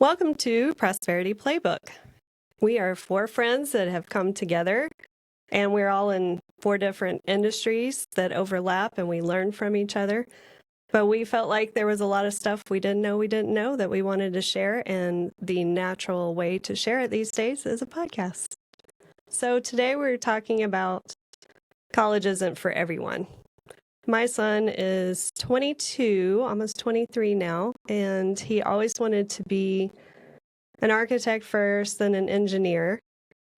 Welcome to Prosperity Playbook. We are four friends that have come together, and we're all in four different industries that overlap, and we learn from each other. But we felt like there was a lot of stuff we didn't know that we wanted to share, and the natural way to share it these days is a podcast. So today we're talking about college isn't for everyone. My son is 22, almost 23 now, and he always wanted to be an architect first, then an engineer.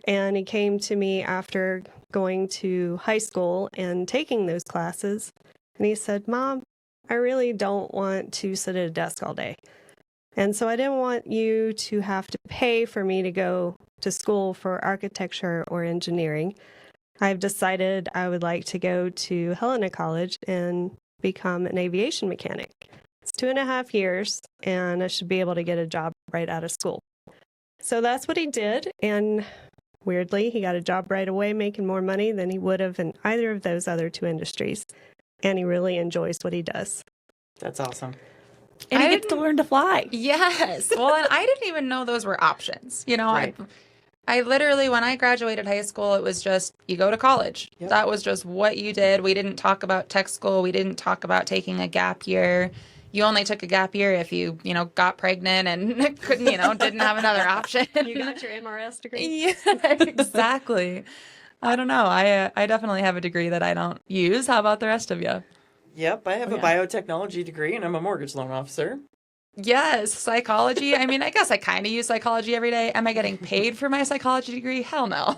And he came to me after going to high school and taking those classes. And he said, "Mom, I really don't want to sit at a desk all day. And so I didn't want you to have to pay for me to go to school for architecture or engineering. I've decided I would like to go to Helena College and become an aviation mechanic. It's 2.5 years, and I should be able to get a job right out of school." So that's what he did, and weirdly, he got a job right away, making more money than he would have in either of those other two industries, and he really enjoys what he does. That's awesome. And he gets to learn to fly. Yes. Well, and I didn't even know those were options. You know, Right. I literally, when I graduated high school, it was just, you go to college. Yep. That was just what you did. We didn't talk about tech school. We didn't talk about taking a gap year. You only took a gap year if you got pregnant and couldn't, didn't have another option. You got your MRS degree? Yeah, exactly. I don't know. I definitely have a degree that I don't use. How about the rest of you? Yep, I have a biotechnology degree and I'm a mortgage loan officer. Yes, psychology. I mean, I guess I kind of use psychology every day. Am I getting paid for my psychology degree? Hell no.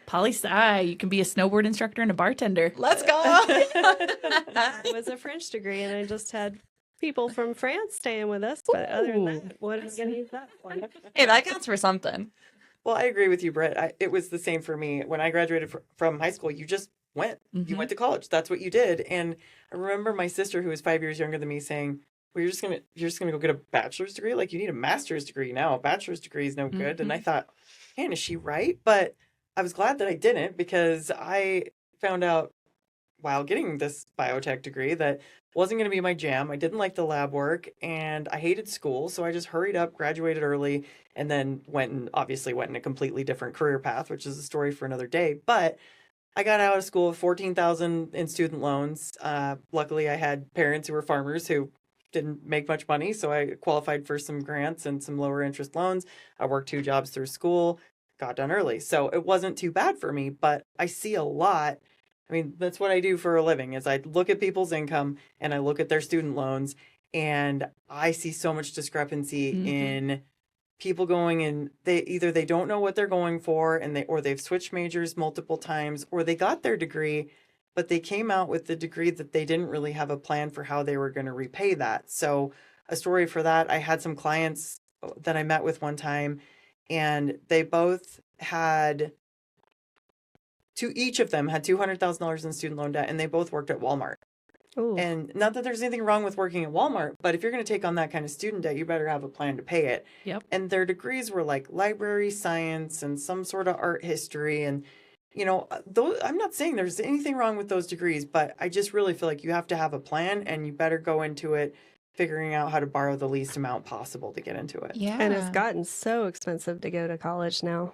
Poli-sci, you can be a snowboard instructor and a bartender. Let's go. It was a French degree, and I just had people from France staying with us. But other than that, what are you going to use that for? Hey, that counts for something. Well, I agree with you, Brett. It was the same for me. When I graduated from high school, you just went. You went to college. That's what you did. And I remember my sister, who was 5 years younger than me, saying, "Well, you're just gonna go get a bachelor's degree? Like, you need a master's degree now. A bachelor's degree is no good." And I thought, man, is she right? But I was glad that I didn't, because I found out while getting this biotech degree that wasn't going to be my jam. I didn't like the lab work and I hated school. So I just hurried up, graduated early, and then went in a completely different career path, which is a story for another day. But I got out of school with $14,000 in student loans. Luckily, I had parents who were farmers who didn't make much money. So I qualified for some grants and some lower interest loans. I worked 2 jobs through school, got done early. So it wasn't too bad for me, but I see a lot. I mean, that's what I do for a living, is I look at people's income and I look at their student loans, and I see so much discrepancy in people going in. They don't know what they're going for, and they've switched majors multiple times, or they got their degree, but they came out with the degree that they didn't really have a plan for how they were going to repay that. So a story for that, I had some clients that I met with one time, and they both had each of them had $200,000 in student loan debt, and they both worked at Walmart. Ooh. And not that there's anything wrong with working at Walmart, but if you're going to take on that kind of student debt, you better have a plan to pay it. Yep. And their degrees were like library science and some sort of art history. And, I'm not saying there's anything wrong with those degrees, but I just really feel like you have to have a plan, and you better go into it figuring out how to borrow the least amount possible to get into it. Yeah. And it's gotten so expensive to go to college now.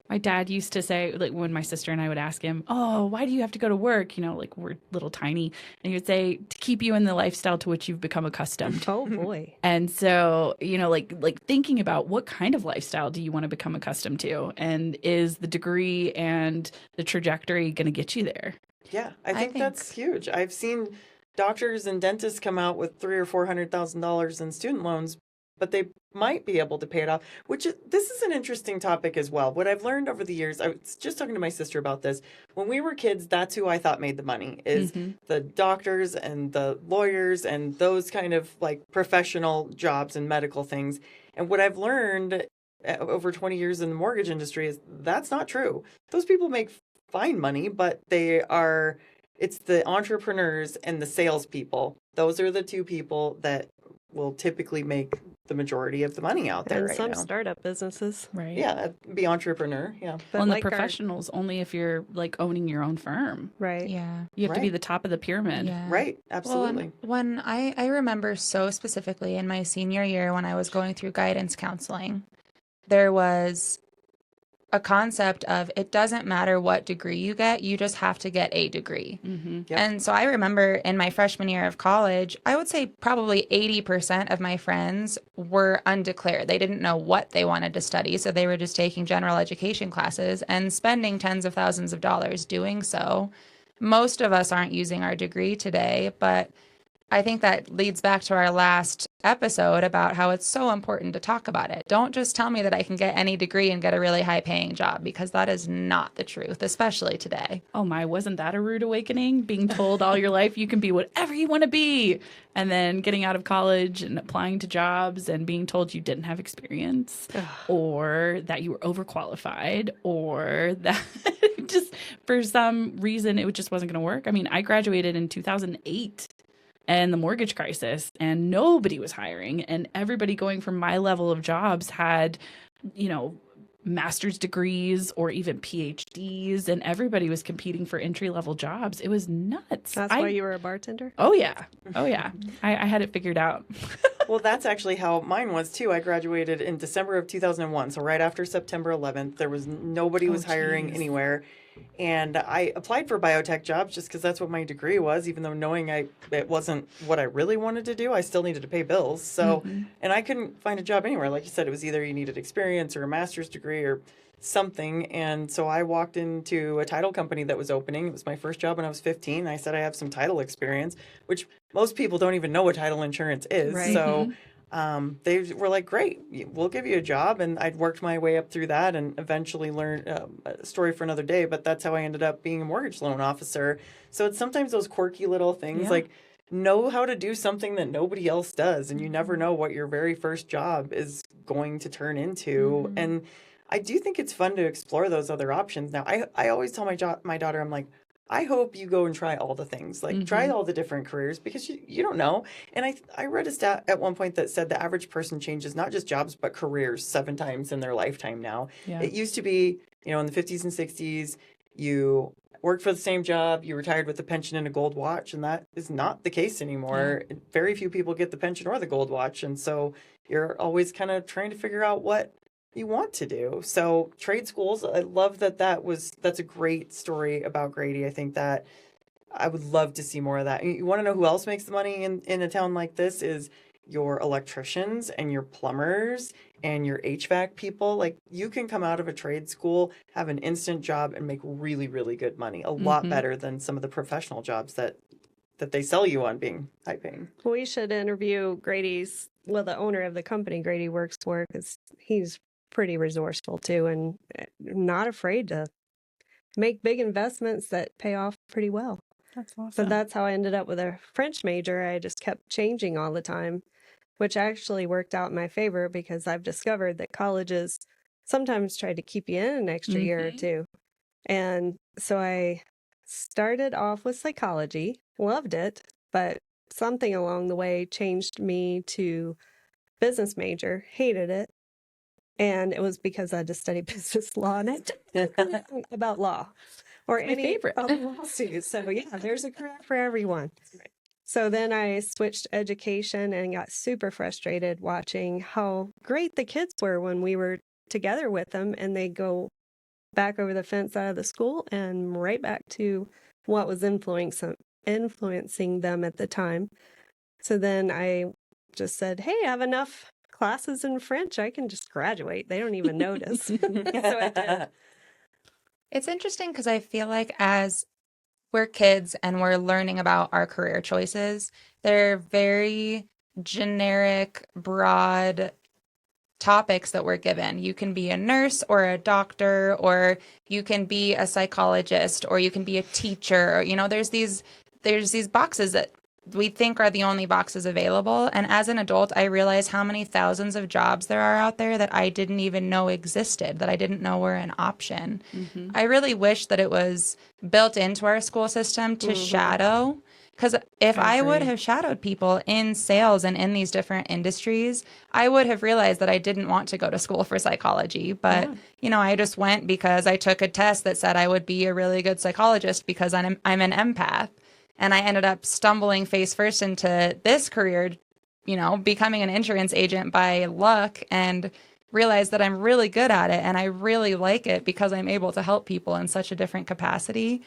My dad used to say, like, when my sister and I would ask him, "Oh, why do you have to go to work?" Like, we're little tiny. And he would say, "To keep you in the lifestyle to which you've become accustomed." Oh, boy. And so, like thinking about what kind of lifestyle do you want to become accustomed to? And is the degree and the trajectory going to get you there? Yeah, I think that's huge. I've seen doctors and dentists come out with $300,000 or $400,000 in student loans, but they might be able to pay it off. This is an interesting topic as well. What I've learned over the years, I was just talking to my sister about this. When we were kids, that's who I thought made the money, is the doctors and the lawyers and those kind of like professional jobs and medical things. And what I've learned over 20 years in the mortgage industry is that's not true. Those people make fine money, but they are It's the entrepreneurs and the salespeople. Those are the two people that will typically make the majority of the money out there And right some now. startup businesses. Right. Yeah, be entrepreneur. Yeah. But Well, and like the our- professionals only if you're like owning your own firm. right. Yeah. You have to be Right. the top of the pyramid. Yeah. Right. Well, Absolutely. and when I remember so specifically in my senior year when I was going through guidance counseling, there was a concept of it doesn't matter what degree you get, you just have to get a degree. Mm-hmm. Yep. And so I remember in my freshman year of college, I would say probably 80% of my friends were undeclared. They didn't know what they wanted to study, so they were just taking general education classes and spending tens of thousands of dollars doing so. Most of us aren't using our degree today, but I think that leads back to our last episode about how it's so important to talk about it. Don't just tell me that I can get any degree and get a really high paying job, because that is not the truth, especially today. Oh my, wasn't that a rude awakening? Being told all your life you can be whatever you want to be. And then getting out of college and applying to jobs and being told you didn't have experience or that you were overqualified or that just for some reason it just wasn't going to work. I mean, I graduated in 2008 and the mortgage crisis and nobody was hiring, and everybody going from my level of jobs had, you know, master's degrees or even PhDs, and everybody was competing for entry-level jobs. It was nuts. That's why you were a bartender? Oh, yeah. Oh, yeah. I had it figured out. Well, that's actually how mine was too. I graduated in December of 2001, so right after September 11th. There was nobody was hiring geez. anywhere, and I applied for biotech jobs just because that's what my degree was. Even though knowing it wasn't what I really wanted to do, I still needed to pay bills. So, and I couldn't find a job anywhere. Like you said, it was either you needed experience or a master's degree or something. And so I walked into a title company that was opening. It was my first job when I was 15. I said I have some title experience, which most people don't even know what title insurance is. Right. So they were like, great, we'll give you a job. And I'd worked my way up through that and eventually learned a story for another day. But that's how I ended up being a mortgage loan officer. So it's sometimes those quirky little things like know how to do something that nobody else does. And you never know what your very first job is going to turn into. And I do think it's fun to explore those other options. Now, I always tell my daughter, I'm like, I hope you go and try all the things, like try all the different careers, because you don't know. And I read a stat at one point that said the average person changes not just jobs, but careers 7 times in their lifetime now. Yeah. It used to be, in the 50s and 60s, you worked for the same job, you retired with a pension and a gold watch, and that is not the case anymore. Very few people get the pension or the gold watch. And so you're always kind of trying to figure out what you want to do. So trade schools, I love that's a great story about Grady. I think that I would love to see more of that. You want to know who else makes the money in a town like this is your electricians and your plumbers and your HVAC people. Like, you can come out of a trade school, have an instant job, and make really, really good money. A lot better than some of the professional jobs that they sell you on being high paying. We should interview the owner of the company Grady works for, because he's pretty resourceful too and not afraid to make big investments that pay off pretty well. That's awesome. So that's how I ended up with a French major. I just kept changing all the time, which actually worked out in my favor, because I've discovered that colleges sometimes try to keep you in an extra year or two. And so I started off with psychology, loved it, but something along the way changed me to business major, hated it. And it was because I had to study business law and it about law or my any favorite. lawsuits. So yeah, there's a career for everyone. So then I switched education and got super frustrated watching how great the kids were when we were together with them, and they go back over the fence out of the school and right back to what was influencing them at the time. So then I just said, hey, I have enough classes in French. I can just graduate. They don't even notice. So I did. It's interesting because I feel like as we're kids and we're learning about our career choices, they're very generic, broad topics that we're given. You can be a nurse or a doctor, or you can be a psychologist, or you can be a teacher. There's these boxes that we think are the only boxes available. And as an adult, I realize how many thousands of jobs there are out there that I didn't even know existed, that I didn't know were an option. I really wish that it was built into our school system to shadow. Because if I would have shadowed people in sales and in these different industries, I would have realized that I didn't want to go to school for psychology. But, you know, I just went because I took a test that said I would be a really good psychologist because I'm an empath. And I ended up stumbling face first into this career, you know, becoming an insurance agent by luck, and realized that I'm really good at it and I really like it because I'm able to help people in such a different capacity.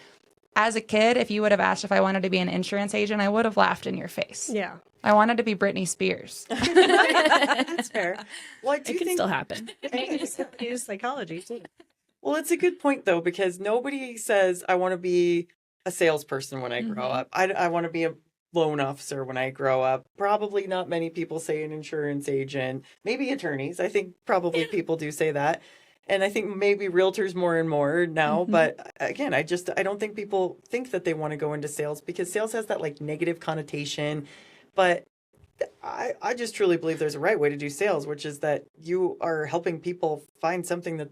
As a kid, if you would have asked if I wanted to be an insurance agent, I would have laughed in your face. Yeah. I wanted to be Britney Spears. That's fair. Well, I do It can think still happen. Use psychology too. Well, it's a good point, though, because nobody says, I want to be a salesperson when I grow up. I want to be a loan officer when I grow up. Probably not many people say an insurance agent, maybe attorneys. I think probably people do say that. And I think maybe realtors more and more now. But again, I don't think people think that they want to go into sales because sales has that like negative connotation. But I just truly believe there's a right way to do sales, which is that you are helping people find something that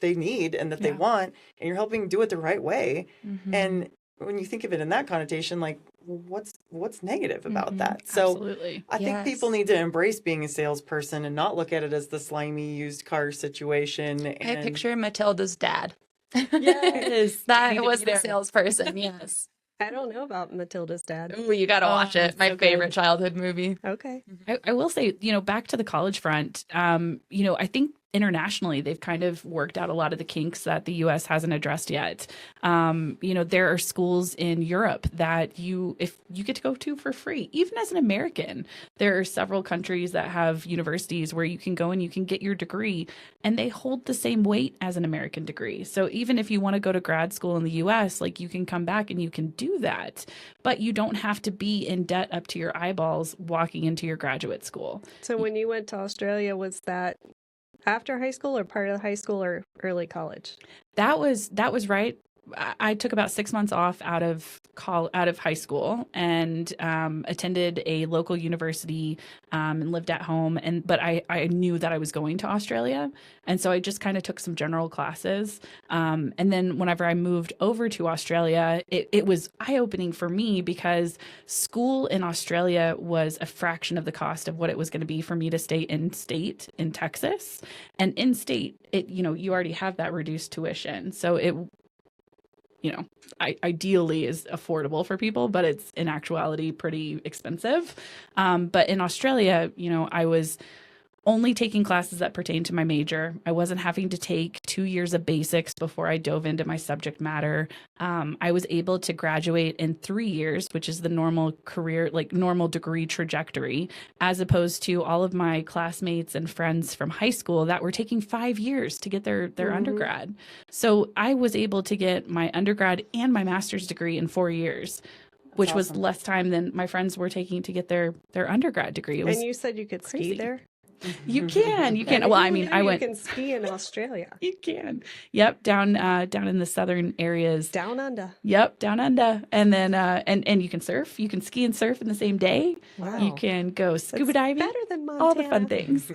they need and that they want, and you're helping do it the right way. And when you think of it in that connotation, like what's negative about that? So Absolutely. I think people need to embrace being a salesperson and not look at it as the slimy used car situation. And I picture Matilda's dad. Yes. That was the salesperson, yes. I don't know about Matilda's dad. Ooh, you got to watch it. it's My so favorite good. childhood movie. Okay. I will say, you know, back to the college front, you know, I think internationally they've kind of worked out a lot of the kinks that the U.S. hasn't addressed yet. You know, there are schools in Europe that if you get to go to for free, even as an American. There are several countries that have universities where you can go and you can get your degree, and they hold the same weight as an American degree. So even if you want to go to grad school in the U.S., like you can come back and you can do that, but you don't have to be in debt up to your eyeballs walking into your graduate school. So when you went to Australia, was that after high school or part of high school or early college? That was right. I took about 6 months off out of high school and attended a local university and lived at home. But I knew that I was going to Australia, and so I just kind of took some general classes. And then whenever I moved over to Australia, it was eye-opening for me because school in Australia was a fraction of the cost of what it was going to be for me to stay in state in Texas. And in state, you already have that reduced tuition, so it ideally is affordable for people, but it's in actuality pretty expensive. But in Australia, I was only taking classes that pertain to my major. I wasn't having to take 2 years of basics before I dove into my subject matter. I was able to graduate in 3 years, which is the normal career, like normal degree trajectory, as opposed to all of my classmates and friends from high school that were taking 5 years to get their undergrad. So I was able to get my undergrad and my master's degree in 4 years. Which was less time than my friends were taking to get their undergrad degree. And you said you could ski there? You can. Well, I mean, I went. You can ski in Australia. You can. Yep, down in the southern areas. Down under. Yep, down under, and then and you can surf. You can ski and surf in the same day. Wow. You can go scuba diving. Better than Montana. All the fun things.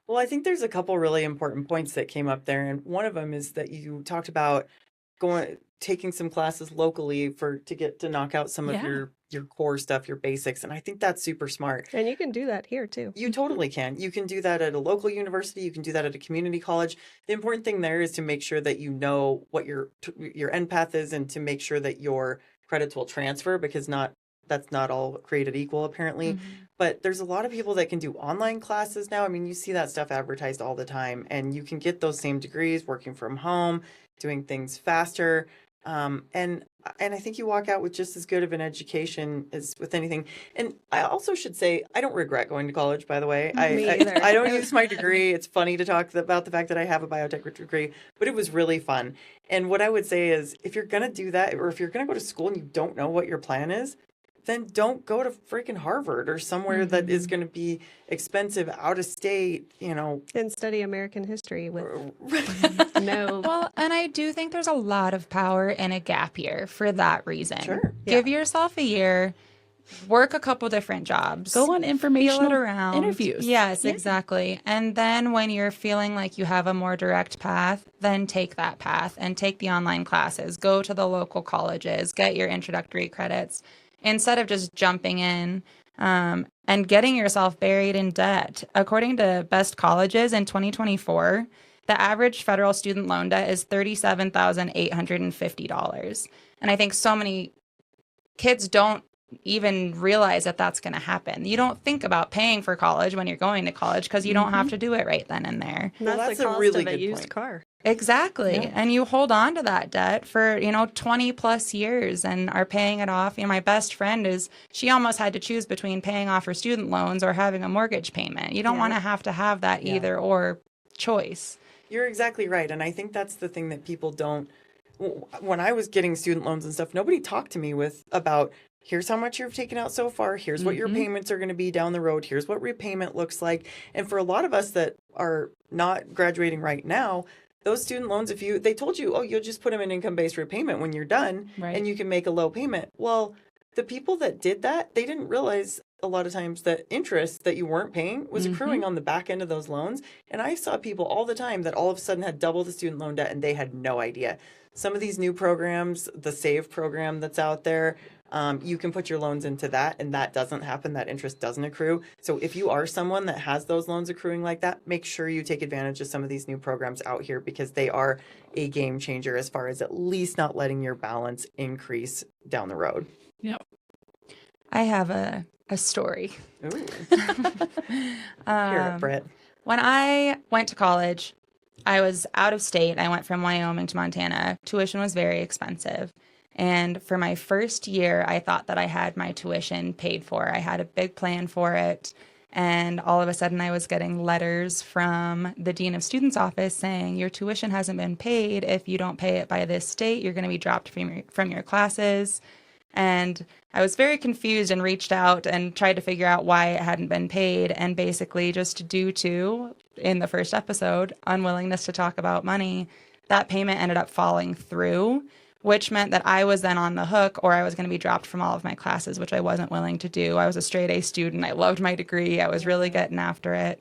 Well, I think there's a couple really important points that came up there, and one of them is that you talked about taking some classes locally to knock out some of your core stuff, your basics. And I think that's super smart. And you can do that here too. You totally can. You can do that at a local university. You can do that at a community college. The important thing there is to make sure that you know what your NPAth is and to make sure that your credits will transfer, because that's not all created equal, apparently. But there's a lot of people that can do online classes now. I mean, you see that stuff advertised all the time, and you can get those same degrees working from home, doing things faster. And I think you walk out with just as good of an education as with anything. And I also should say, I don't regret going to college, by the way. Me either. I don't use my degree. It's funny to talk about the fact that I have a biotech degree, but it was really fun. And what I would say is, if you're going to do that, or if you're going to go to school and you don't know what your plan is, then don't go to freaking Harvard or somewhere that is going to be expensive, out of state, And study American history with no. Well, and I do think there's a lot of power in a gap year for that reason. Sure. Give yourself a year, work a couple different jobs. Go on Feel informational it around. interviews. Yes, Yeah. exactly. And then when you're feeling like you have a more direct path, then take that path and take the online classes. Go to the local colleges, get your introductory credits instead of just jumping in and getting yourself buried in debt. According to Best Colleges in 2024, the average federal student loan debt is $37,850. And I think so many kids don't even realize that that's going to happen. You don't think about paying for college when you're going to college because you don't have to do it right then and there. And Well, that's that's the a cost really of a good used point. car. Exactly. Yeah. And you hold on to that debt for, 20 plus years and are paying it off. My best friend she almost had to choose between paying off her student loans or having a mortgage payment. You don't Yeah. want to have that Yeah. either or choice. You're exactly right. And I think that's the thing that people don't. When I was getting student loans and stuff, nobody talked to me about here's how much you've taken out so far. Here's what your payments are going to be down the road. Here's what repayment looks like. And for a lot of us that are not graduating right now, those student loans, they told you, oh, you'll just put them in income-based repayment when you're done Right. and you can make a low payment. Well, the people that did that, they didn't realize a lot of times that interest that you weren't paying was accruing on the back end of those loans. And I saw people all the time that all of a sudden had double the student loan debt and they had no idea. Some of these new programs, the SAVE program that's out there, you can put your loans into that and that doesn't happen. That interest doesn't accrue. So if you are someone that has those loans accruing like that, make sure you take advantage of some of these new programs out here because they are a game changer as far as at least not letting your balance increase down the road. Yep. I have a story. Ooh. Hear it, Britt. When I went to college, I was out of state. I went from Wyoming to Montana. Tuition was very expensive. And for my first year, I thought that I had my tuition paid for. I had a big plan for it. And all of a sudden, I was getting letters from the Dean of Students' office saying, your tuition hasn't been paid. If you don't pay it by this date, you're going to be dropped from your classes. And I was very confused and reached out and tried to figure out why it hadn't been paid. And basically, just due to, in the first episode, unwillingness to talk about money, that payment ended up falling through, which meant that I was then on the hook or I was going to be dropped from all of my classes, which I wasn't willing to do. I was a straight A student. I loved my degree. I was really getting after it.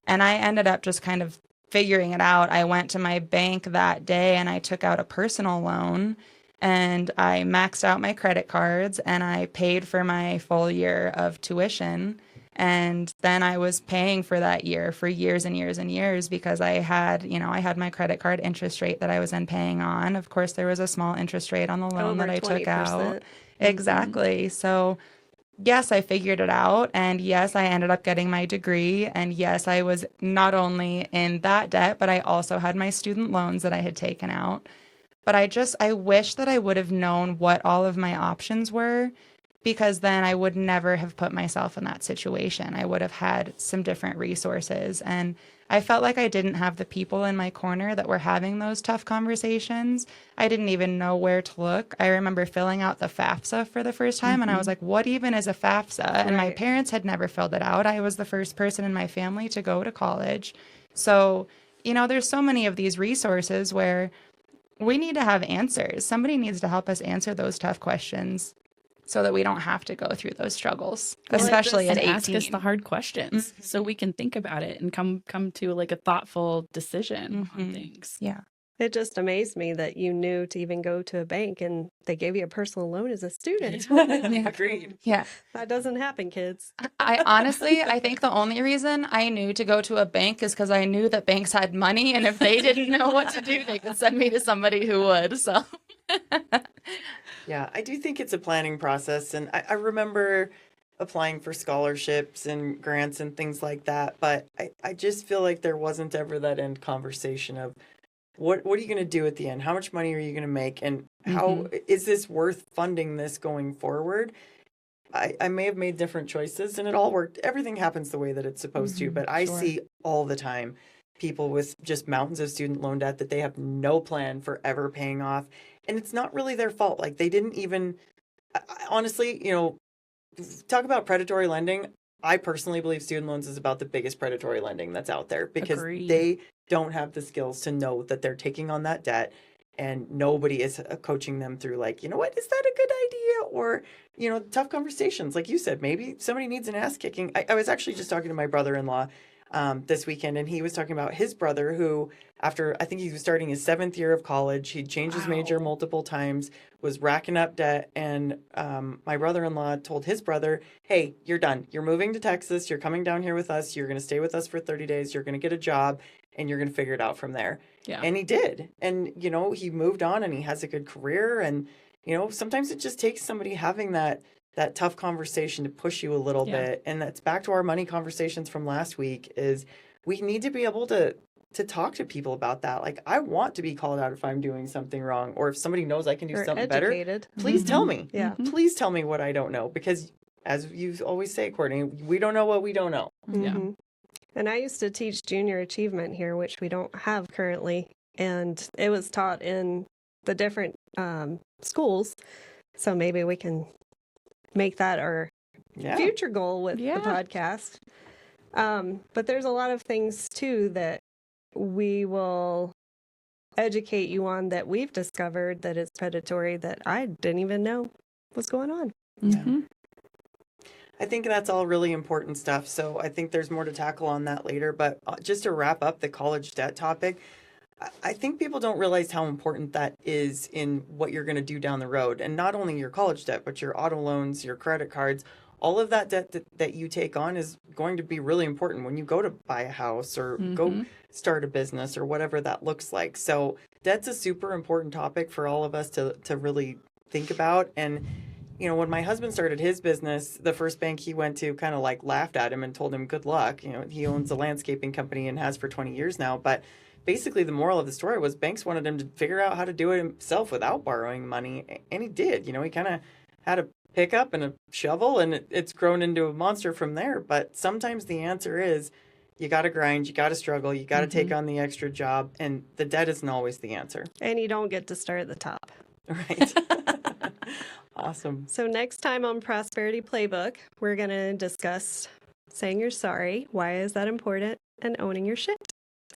And I ended up just kind of figuring it out. I went to my bank that day and I took out a personal loan. And I maxed out my credit cards and I paid for my full year of tuition. And then I was paying for that year for years and years and years because I had my credit card interest rate that I was then paying on. Of course, there was a small interest rate on the loan Over that I took 20%. out. Exactly. So yes, I figured it out. And yes, I ended up getting my degree. And yes, I was not only in that debt, but I also had my student loans that I had taken out. But I wish that I would have known what all of my options were because then I would never have put myself in that situation. I would have had some different resources. And I felt like I didn't have the people in my corner that were having those tough conversations. I didn't even know where to look. I remember filling out the FAFSA for the first time and I was like, what even is a FAFSA? And my Right. parents had never filled it out. I was the first person in my family to go to college. So, there's so many of these resources where we need to have answers. Somebody needs to help us answer those tough questions so that we don't have to go through those struggles, especially at And 18. ask us the hard questions so we can think about it and come to like a thoughtful decision on things. Yeah. It just amazed me that you knew to even go to a bank and they gave you a personal loan as a student. Agreed. Yeah. That doesn't happen, kids. I think the only reason I knew to go to a bank is because I knew that banks had money. And if they didn't know what to do, they could send me to somebody who would. So, Yeah, I do think it's a planning process. And I remember applying for scholarships and grants and things like that. But I just feel like there wasn't ever that end conversation of what are you going to do at the end? How much money are you going to make? And how is this worth funding this going forward? I may have made different choices and it all worked. Everything happens the way that it's supposed to. But I see all the time people with just mountains of student loan debt that they have no plan for ever paying off. And it's not really their fault. Like they didn't even, honestly, talk about predatory lending. I personally believe student loans is about the biggest predatory lending that's out there because Agreed. they don't have the skills to know that they're taking on that debt and nobody is coaching them through like, you know what, is that a good idea? or, tough conversations. Like you said, maybe somebody needs an ass kicking. I was actually just talking to my brother-in-law this weekend, and he was talking about his brother who, after I think he was starting his 7th year of college, he'd changed his major multiple times, was racking up debt, and my brother-in-law told his brother, hey, you're done. You're moving to Texas. You're coming down here with us. You're going to stay with us for 30 days. You're going to get a job, and you're going to figure it out from there. Yeah. And he did. And, he moved on, and he has a good career. And, sometimes it just takes somebody having that tough conversation to push you a little bit. And that's back to our money conversations from last week, is we need to be able to talk to people about that. Like, I want to be called out if I'm doing something wrong, or if somebody knows I can do something educated. better, please tell me. Yeah. Please tell me what I don't know, because as you always say, Courtney, we don't know what we don't know. Yeah. And I used to teach junior achievement here, which we don't have currently. And it was taught in the different schools. So maybe we can make that our future goal with the podcast. But there's a lot of things, too, that we will educate you on that we've discovered that is predatory that I didn't even know was going on. Mm-hmm. I think that's all really important stuff. So I think there's more to tackle on that later. But just to wrap up the college debt topic, I think people don't realize how important that is in what you're going to do down the road. And not only your college debt, but your auto loans, your credit cards, all of that debt that you take on is going to be really important when you go to buy a house or go start a business or whatever that looks like. So debt's a super important topic for all of us to really think about. And when my husband started his business, the first bank he went to kind of like laughed at him and told him good luck. He owns a landscaping company and has for 20 years now. But basically the moral of the story was banks wanted him to figure out how to do it himself without borrowing money. And he did. He kind of had a pickup and a shovel, and it's grown into a monster from there. But sometimes the answer is you got to grind, you got to struggle, you got to take on the extra job. And the debt isn't always the answer. And you don't get to start at the top. Right. Awesome. So next time on Prosperity Playbook, we're going to discuss saying you're sorry, why is that important, and owning your shit.